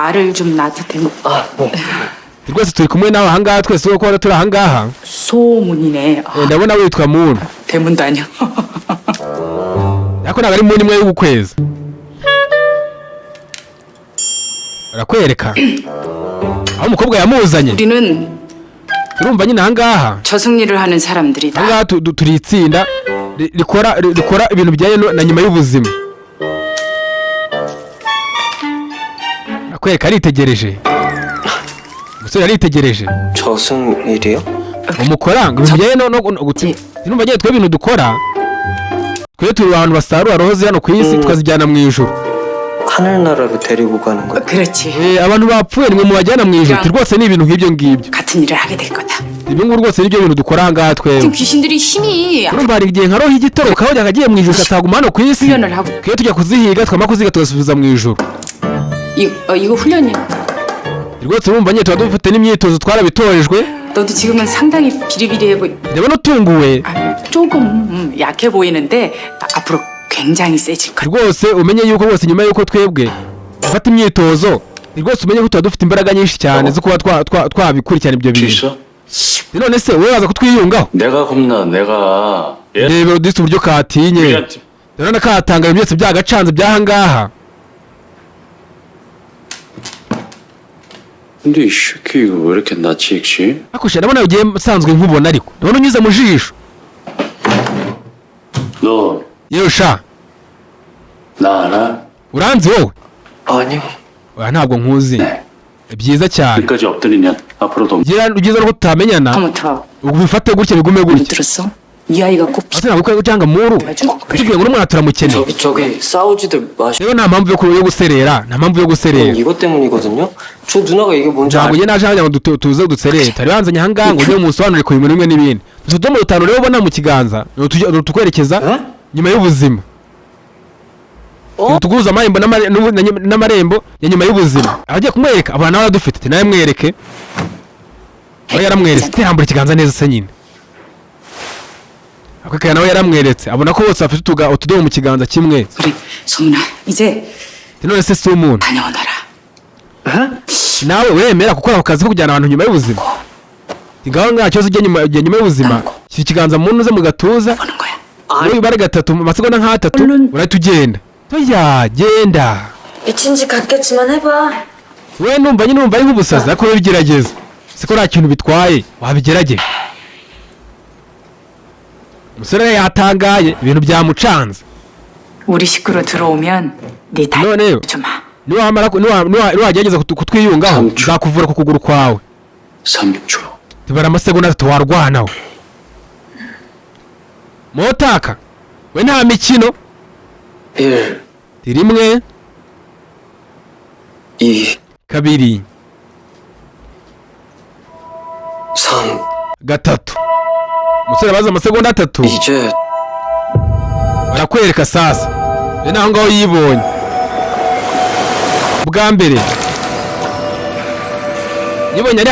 말을 좀 놔도 되나? rwose turi kumwe nawe ahangaha twese uko ko turi ahangaha 소문이네. ndabona witwa muntu 대문도 아니야. ariko ntabwo ari muntu imwe y'ukwezi arakwereka aho umukobwa yamuzanye 우리는 urumva nyine ahangaha 저승리를 하는 사람들이다. ahangaha turi itsinda rikora ibintu bijyanye na nyuma y'ubuzima arakwereka aritegereje umusore aritegereje 저승일이요? umukora ngo bijyanye no urumva nyine twe ibintu dukora twe turi abantu basarura roho hano ku isi tukazijyana mu ijuru 하늘나라로 데리고 가는 거. 그렇지. abantu bapfuye nimwe mubajyana mu ijuru rwose ni ibintu nk'ibyo ngibyo 같은 일을 하게 될 거다. ibyo ngibyo rwose nibyo bintu dukora ahangaha twebwe 지금 귀신들이 힘이 urumva hari igihe nka roho y'igitoroka aho yagagiye mu ijuru ikataguma hano ku isi 훈련을 하고. twe tujya kuzihiga twamara kuziga tugasubiza mu ijuru 이거 훈련이야. rwose urumva nyine tuba dufite n'imyitozo twarabitorejwe 너도 지금은 상당히 비리비리해 보이. ndabona utunguwe 조금 약해 보이는데 앞으로 굉장히 세질 거야. rwose umenye yuko rwose nyuma yuko twebwe dufata imyitozo rwose umenye ko tuba dufite imbaraga nyinshi cyane zo kuba twabikurikirana ibyo bintu none se wowe waza kutwiyungaho 내가 겁나 내가 reba udise uburyo katinye ndabona katanga ibintu byose byagacanze by'ahangaha 근데 이 새끼 이거 왜 이렇게 낯이 익지? ariko ndabona ugiye nsanzwe nkubona ariko ndabona unyuze mu jisho 너 yewe sha 나 알아? uranzi wowe 아니요. oya ntabwo nkuzi byiza cyane 여기까지 엎드리면 앞으로도 byiza nuko tutamenyana 컴퓨터 ubifate gutya bigume gutya 들었어? 이 아이가 꼭 ase ntabwo ukwiye gucanga muru tubwiye ngo n'umwana turamukeneye 저기 싸우지들 마시. rero nta mpamvu yo guserera nta mpamvu yo guserera 이것 때문이거든요. 저 누나가 이게 뭔지 ntabwo njye naje hajya ngo tuze duserere tari banzanye ahangaha ngo ujye musobanurire ku bintu bimwe n'ibindi utudomo dutanu rero ubona mu kiganza tukwerekeza nyuma y'ubuzima tuguhuza amarembo n'amarembo ya nyuma y'ubuzima abagiye kumwereka abana nawe aradufite ati nawe mwereke aho yaramweretse terambura ikiganza neza se nyine akwekaya nawe yaramweretse abona ko bose bafite utudomo mu kiganza kimwe 그래 소문아 이제 none se si umuntu 다녀오너라. nawe wemera gukora ako kazi ko kujyana abantu nyuma y'ubuzima ngaho nta kibazo ujya nyuma y'ubuzima shyira ikiganza mu ntuze mu gatuza 보는 거야. wowe ibare gatatu amasegonda nk'atatu urahita ugenda toya genda 미친 지 같겠지만 해봐. we numva nyine numva ari nk'ubusazi ariko bigerageza siko nta kintu bitwaye wabigerageza umusore yatangaye ibintu byamucanze 우리 식구로 들어오면 네 noneho 다좀 마. niwagerageza kutwiyungaho Samcu. nzakuvura ku kuguru kwawe 3초 tubara amasegonda atatu warwanaho motaka we nta mikino 1, rimwe 2, kabiri 3. gatatu umusore abaza amasegonda atatu 이제 barakwereka sasa be naho ngaho yibonye bwa mbere yibonye ari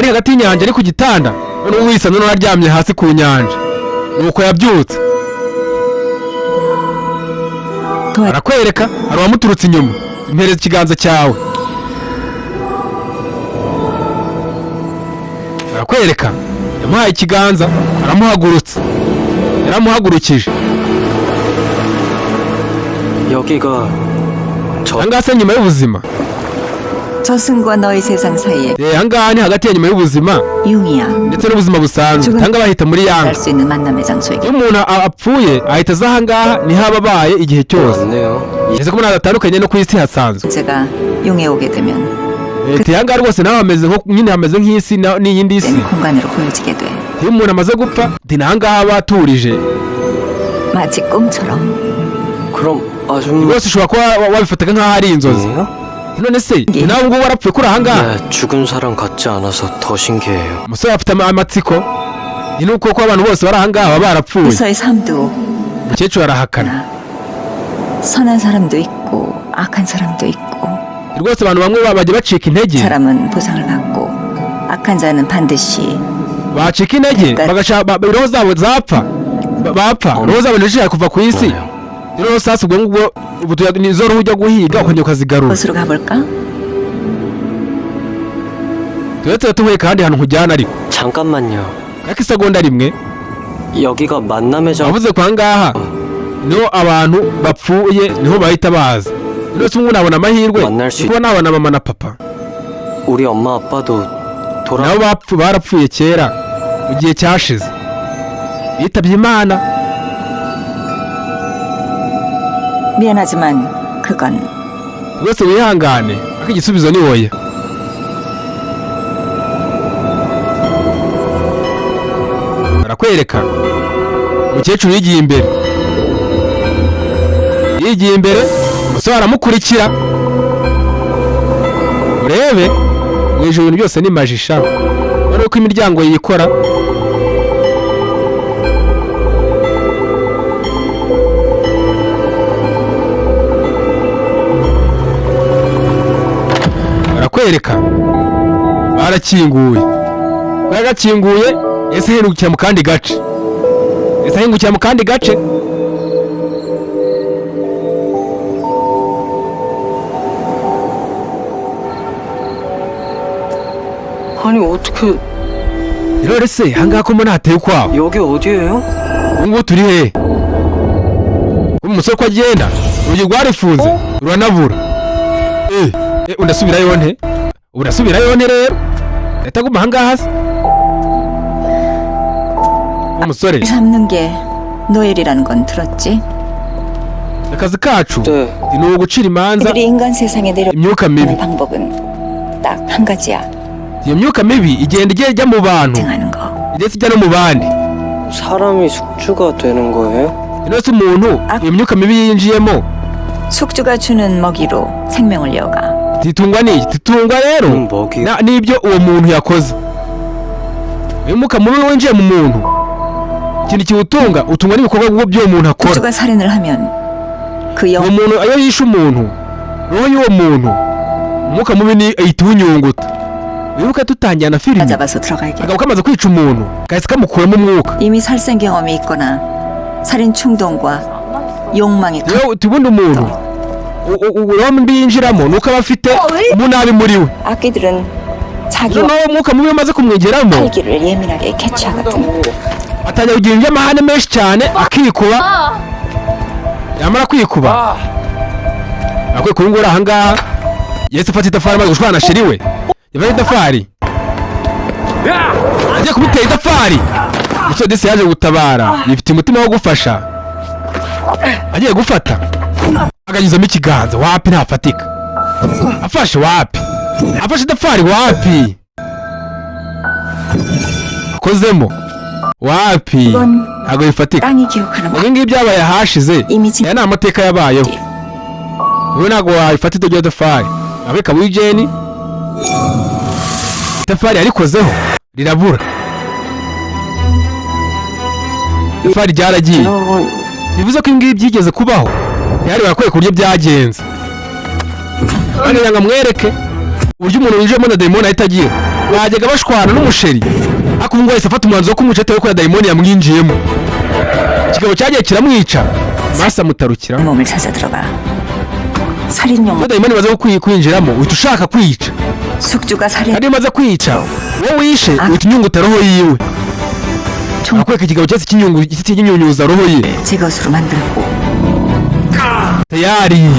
hagati y'inyanja ari ku gitanda none wisa none aryamye hasi ku nyanja nuko yabyutse arakwereka hari uwamuturutse inyuma impereza ikiganza cyawe arakwereka yamuhaye ikiganza yaramuhagurukije 여기가 저 ahangaha se nyuma y'ubuzima 저승과 너의 세상 사이에 ahangaha ni hagati ya nyuma y'ubuzima 융이야. ndetse n'ubuzima busanzwe tanga bahita muri yanga 알 수 있는 만남의 장소이기. iyo umuntu apfuye ahita aza ahangaha niho aba abaye igihe cyose 맞네요. ese ko umuntu adatandukanye no ku isi hasanzwe 제가 융에 오게 되면 ahangaha rwose nawe hameze nko nyine hameze nk'isi n'iyindi isi 된 공간으로 보여지게 돼. iyo umuntu amaze gupfa ahangaha aba aturije 마치 꿈처럼. 그럼 아줌마 rwose ushobora kuba wabifataga nk'aho ari inzozi none se nawe ubwo warapfuye kuri ahangaha 네, 죽은 사람 같지 않아서 더 신기해요. umusore afite amatsiko ni nuko ko abantu bose bari ahangaha baba barapfuye 에서의 삶도 umukecuru arahakana 선한 사람도 있고 악한 사람도 있고 rwose abantu bamwe bajya bacika intege 사람은 보상을 받고 악한 자는 반드시 bacika intege roho zabo zapfa bapfa roho zabo ntizishaka kuva ku isi rero sasa ubwo ngubwo nizo roho ujya guhiga ukongera ukazigarura 곳으로 가볼까? turetse tuhuye kandi hantu nkujyana ariko 잠깐만요. ariko isegonda rimwe 여기가 만남의 장. wavuze ko ahangaha niho abantu bapfuye niho bahita baza rero se umuntu abona amahirwe 만날 수 kuba nabona mama na papa 우리 엄마 아빠도 돌아. nabo barapfuye kera mu gihe cyashize bitabye imana 미안하지만 그건 rwose wihangane ariko igisubizo ni oya barakwereka umukecuru yigiye imbere umusore aramukurikira urebe mu ijoro ibintu byose ni majisha urabona ko imiryango yikora barakwereka barakinguye baragakinguye ese ahingukira mu kandi gace 아니 어떻게 rero se ahangaha ko mbona hateye ukwabo 여기 어디예요? ubu ngubu turi hehe umusore ko agenda urugi rwarifunze ruranabura undasubirayo nte rero leta aguma ahangaha se umusore 잡는 게 노엘이라는 건 들었지? akazi kacu 네. ni ugucira imanza 그들이 인간 세상에 imyuka mibi 내려오는 방법은 딱 한 가지야. iyo myuka mibi igenda ijya mu bantu 증하는 거. ndetse ijya no mu bandi 사람이 숙주가 되는 거예요? rero se umuntu iyo myuka mibi yinjiyemo 숙주가 주는 먹이로 생명을 이어가. zitungwa n'iki zitungwa rero 먹이. n'ibyo uwo muntu yakoze uyu mwuka mubi winjiye mu muntu ikintu kiwutunga utungwa n'ibikorwa by'uwo muntu akora 숙주가 살인을 하면 그 uwo 영 muntu iyo yishe umuntu roho y'uwo muntu umwuka mubi ni ahita uwunyunguta wibuka dutangira na filime 잡아서 들어가게. akaba kamaze kwica umuntu kahise kamukuramo umwuka 이미 살생 경험이 있거나 살인 충동과 욕망이 rero tubundi umuntu roho mbi yinjiramo nuko aba afite umunabi muri we 악기들은 자기 rero nawe umwuka mubi umaze kumwegeramo 활기를 예민하게 캐치하거든. atangira kugira iby'amahane menshi cyane akikuba yamara kwikuba akwiye kuba ngura ahangaha yese afata itafari amaze gushwana na sheri we yafashe itafari agiye kumutera itafari umusore desi yaje gutabara yifite umutima wo gufasha agiye gufata aganyuzamo ikiganza wapi ntafatika afashe wapi afashe itafari wapi akozemo wapi ntabwo bifatika 땅이 기억하는 ibi ngibi byabaye ahashize 이미지 aya ni amateka yabayeho wowe ntabwo wayifata iryo tafari nawe ikaba uyijeni itafari yarikozeho rirabura itafari ryaragiye bivuze ko ibi ngibi byigeze kubaho ntihari barakwereka uburyo byagenze kandi ngo amwereke uburyo umuntu winjiyemo na dayimoni ahita agira bajyaga bashwana n'umusheri ariko ubu ngubu yahise afata umwanzuro wo kumwica bitewe ko dayimoni yamwinjiyemo ikigabo cyagiye kiramwica maso amutarukira 몸을 찾아 들어가. 살인 iyo 욕망 dayimoni imaze kwinjiramo uhita ushaka kwica 숙주가 살인 kandi iyo umaze kwica wowe wishe uhita unyunguta roho yiwe 총 akwereka ikigabo cyose cy'inyunyuza roho ye 제 것으로 만들고 tayari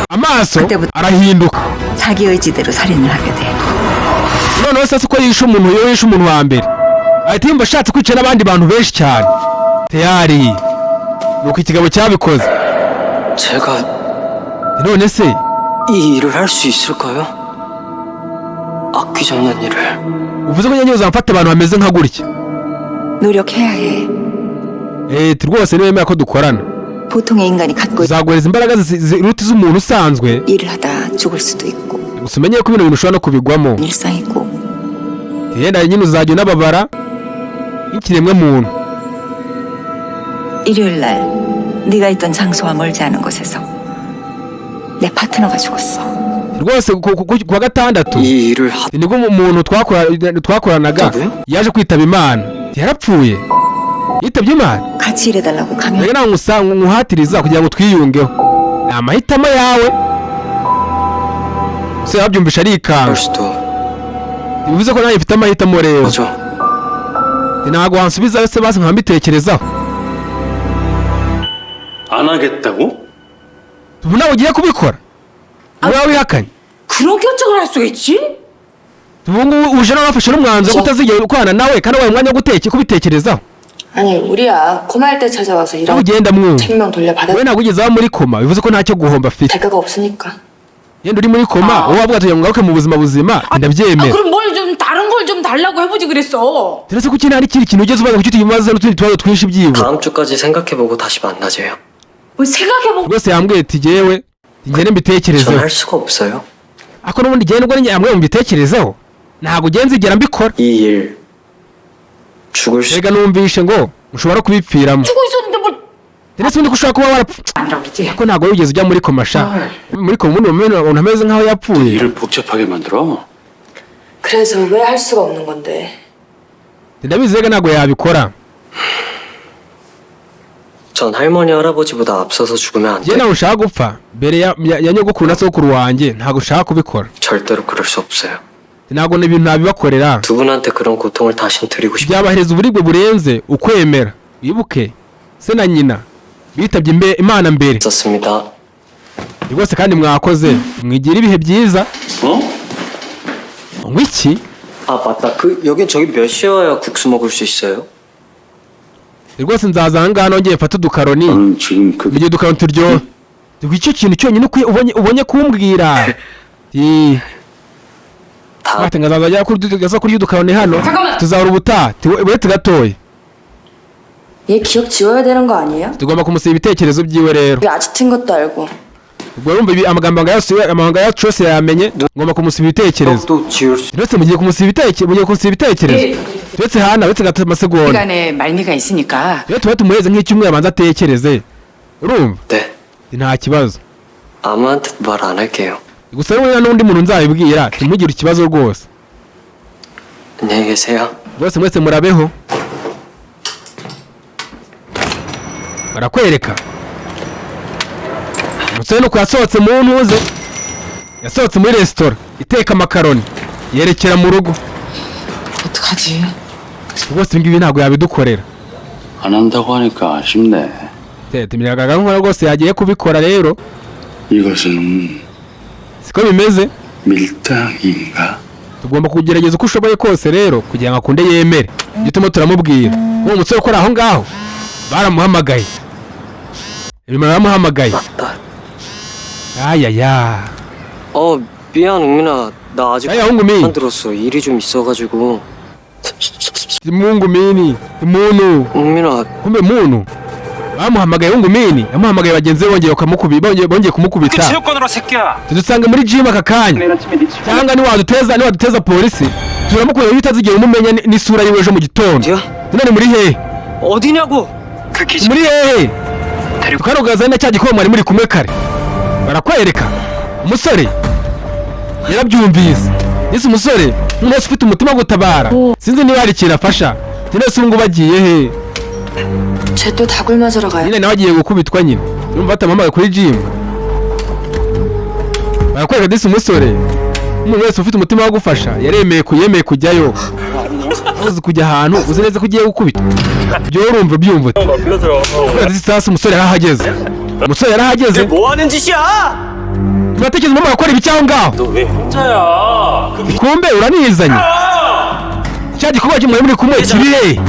amaso arahinduka 자기 의지대로 살인을 하게 돼. noneho sasa uko yishe umuntu iyo yishe umuntu wa mbere ahita yumva ashatse kwica n'abandi bantu benshi cyane tayari nuko ikigabo cyabikoze 제가 none se 이 일을 할 수 있을까요? 아끼지 않는 일을. uvuze ko nyanyoza mfata abantu bameze nka gutya 노력해야 해. rwose niwemera ko dukorana 보통의 인간이 갖고 있는 uzaguhereza imbaraga ziruta iz'umuntu usanzwe 일을 하다 죽을 수도 있고 gusa umenye ko ibintu bintu ushobora no kubigwamo 일상이고 yenda nyine uzajya unababara nk'ikiremwa muntu 일요일 날 네가 있던 장소와 멀지 않은 곳에서 내 파트너가 죽었어. rwose kuwa gatandatu 이 일을 하... nibwo umuntu twakoranaga Yavuye? yaje kwitaba imana yarapfuye yitabye imana 같이 일해달라고 강요. rero nawe nkuhatiriza kugira ngo twiyungeho ni amahitamo yawe se yabyumvisha arikanga 할 수도 bivuze ko nawe mfite amahitamo rero. 거죠? ntabwo wansubiza se basi nkambitekerezaho. 안 하겠다고? ubu nawe ugiye kubikora wowe wihakanye. 그런 결정을 할 수가 있지? ubu ngubu uje nawe wafashe n'umwanzuro wo kutazigera ukorana nawe kandi wabaye umwanya wo kubitekerezaho. 아니 우리야 코마일 때 찾아와서 nawe 이런 ugenda mwumva 생명 돌려받아 wowe ntabwo ugeze aho muri koma bivuze ko ntacyo guhomba afite. 대가가 없으니까 yenda uri muri koma wowe wavuga ati ngaruke mu buzima buzima ndabyemera. 그럼 뭘 좀 다른 걸 좀 달라고 해보지 그랬어. ndetse kuki nta n'ikindi kintu ugeze uvuga ngo ufite ibibazo n'utundi tubazo twinshi byibura. 다음 주까지 생각해보고 다시 만나재요. 뭐 생각해보고. rwose yambwiye ati jyewe ngende 전 mbitekerezeho. 할 수가 없어요. ako n'ubundi jyewe nubwo yambwiye ngo mbitekerezeho ntabwo ugenda nzigera mbikora. 이 일 죽을 수 rega numvishe ngo ushobora kubipfiramo. 죽고 있었는데 뭘. ndetse ubundi ko ushobora kuba warapfa 아니라고 그랬지? ko ntabwo wigeze ujya muri koma sha. muri koma ubundi umuntu ameze nk'aho yapfuye. 일을 복잡하게 만들어. 그래서 왜 할 수가 없는 건데 ndabizi rega ntabwo yabikora. 전 할머니 할아버지보다 앞서서 죽으면 안 jye 돼. nawe ushaka gupfa mbere ya nyogokuru na sokuru wanjye ntabwo ushaka kubikora. 절대로 그럴 수 없어요. ntabwo ibintu nabibakorera. 두 분한테 그런 고통을 다신 드리고 싶어요. byabahereza uburibwe burenze ukwemera. wibuke se na nyina bitabye imana mbere. 있었습니다. rwose kandi mwakoze mwigira ibihe byiza. 어? ngo iki 아 맞다. 여긴 저기 몇 시에 와야 국수 먹을 수 있어요? rwose nzaza ahangaha nongeye mfate udukaroni 너는 지금 그 igihe udukaroni turyoha. icyo kintu cyonyine ubonye kumbwira. 다 ati ngazaza ajya kurya udukaroni hano tuzahora ubutaha. uretse gatoya 얘 기억 지워야 되는 거 아니에요? tugomba kumusiba ibitekerezo byiwe rero. 우리 아지트인 것도 알고 ubwo urumva amagambo yacu yose yamenye ngomba kumusiba ibitekerezo. 또 지울 수 uretse mugiye kumusiba ibitekerezo uretse hana uretse gato amasegonda 시간에 말미가 있으니까. iyo tuba tumuheze nk'icyumweru abanza atekereze urumva. 네. nta kibazo 아무한테도 말 안 할게요. gusa rero n'undi muntu nzabibwira ntimugire ikibazo rwose. 안녕히 계세요. bose mwese murabeho. barakwereka umusore nuko yasohotse mu ntuze yasohotse muri resitora iteka amakaroni yerekera mu rugo. 어떡하지? rwose ibi ngibi ntabwo yabidukorera. 안 한다고 하니까 아쉽네. biragaragara nk'aho rwose yagiye kubikora rero. 이것은 siko bimeze. 밀당인가? tugomba kugerageza uko ushoboye kose rero kugira ngo akunde yemere ibyo turimo turamubwira. uwo musore ukora aho ngaho baramuhamagaye baramuhamagaye. ayaya 미안 웅민아. 나 아직 아야, 웅금이. 안 들었어. 일이 좀 있어가지고. mungumini muntu 웅민아 kumbe muntu bamuhamagaye ungumini yamuhamagaye bagenzi be bongeye kumukubita. 체육관으로 새끼야. tudusanga muri gym aka kanya cyangwa niwaduteza polisi turamukuye bitazigera umumenya n'isura yiwe ejo mu gitondo. 어디야? none muri hehe 어디냐고? 그 기집 muri hehe tukarugaza na cya gikoma mwari muri kumwe kare barakwereka. umusore yarabyumvise ese umusore nk'umunsi ufite umutima wo gutabara sinzi niba hari ikintu afasha. nese ubu ngubu bagiye he 쟤 또 닭을 맞으러 가요 nyine nawe agiye gukubitwa nyine urumva batamuhamagaye kuri gym. barakwereka disi umusore umuntu wese ufite umutima wo gufasha yemeye kujyayo. uzi kujya ahantu uzi neza ko ugiye gukubita ibyo urumva byumva. disi sasa umusore yarahageze. 뭐하는 짓이야? turatekereza mama gukora ibi cyangwa ngaho. 너 왜 혼자야? kumbe uranizanye. cya gikorwa kimwe muri kumwe kiri he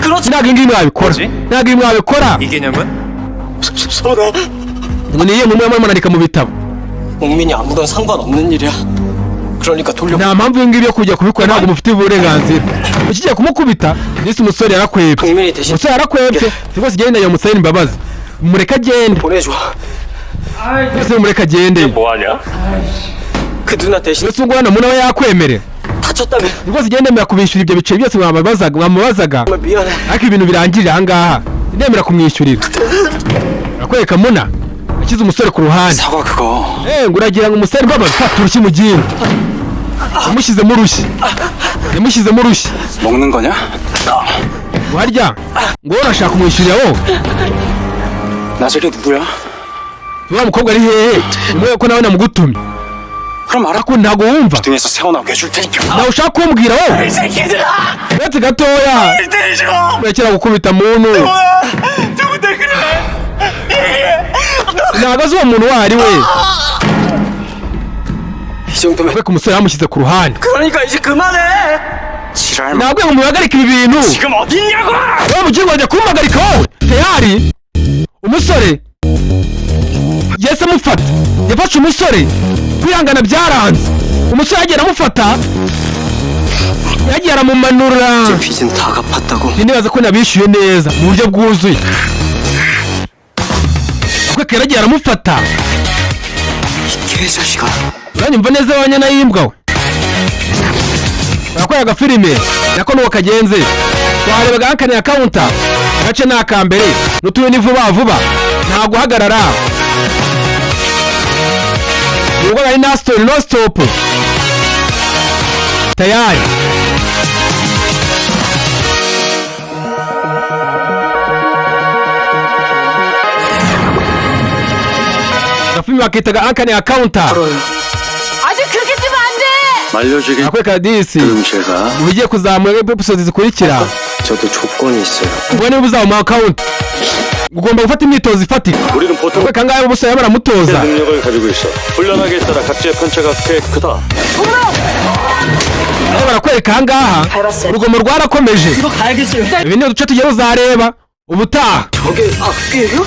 그렇지. ntabwo ibi mwabikora ntabwo ibi mwabikora. 이 개념은 섭섭하다. ngo niyo mumwe mwandika mu bitabo. 웅민이 아무런 상관없는 일이야. 그러니까 돌려. nta mpamvu iyi ngiyi yo kujya kubikora ntabwo mufite uburenganzira. ukigiye kumukubita ndetse umusore yarakwebye. 웅민이 대신 umusore yarakwebye rwose igenda yamusayira imbabazi mureke agende. 보내줘. rwose mureke agende. 뭐하냐? 그 누나 대신 rwose ngo hano nawe yakwemerera 다쳤다며. rwose igenda yemera kubishyura ibyo biceri byose mwamubazaga 정말 미안해. ariko ibintu birangirira ahangaha ndemera kumwishyurira. arakwereka muna yashyize umusore ku ruhande. 사과 그거 ngo uragira ngo umusore mbabazi fata urushyi mugire. yamushyizemo urushyi. 먹는 거냐? warya ngo wowe urashaka kumwishyurira wowe. 나저게 누구야? wa mukobwa ari hehe umwe ko nawe namugutumye. 그럼 알아. ariko ntago wumva 등에서 세워나오게 해줄 테니까. nawe ushaka kumbwira wowe 이 새끼들아! uretse gatoya 때리지 마! urekera gukubita muntu 누군데 그래? ntago azi uwo muntu uwo ari we 이 정도면 ariko umusore yamushyize ku ruhande 그러니까 이제 그만해! 지랄 마. ntabwo ngo muhagarike ibi bintu 지금 어딨냐고! wowe mugiye wajya kumuhagarika wowe teyari umusore yese amufata yafashe umusore kwihangana byaranze umusore yagiye aramufata yagiye aramumanura 빚은 다 갚았다고. nibaza ko nabishyuye neza mu buryo bwuzuye kuko kera yagiye aramufata 이 개자식아. uranyumva neza wanyana y'imbwa we barakora agafilime nako nuko kagenze twarebaga hakanira kawunta agace ni akambere n'utundi ni vuba vuba nta guhagarara ubwo ari na story no stop tayari agafilime bakitaga hakanira kawunta 아직 그렇게 뜨면 안 돼! 말려주기 akwe kadisi 그럼 제가 mu bigiye kuzamura episode zikurikira 저도 조건이 있어요. ubwo niba uzamuha akawunti ugomba gufata imyitozo ifatika 우리는 보통 akwe kangahe umusore baramutoza 능력을 가지고 있어. 훈련하기에 따라 각자의 편차가 꽤 크다. aho barakwereka ahangaha urugomo rwarakomeje ibi ni uduce tugiye uzareba ubutaha 저게 악기예요?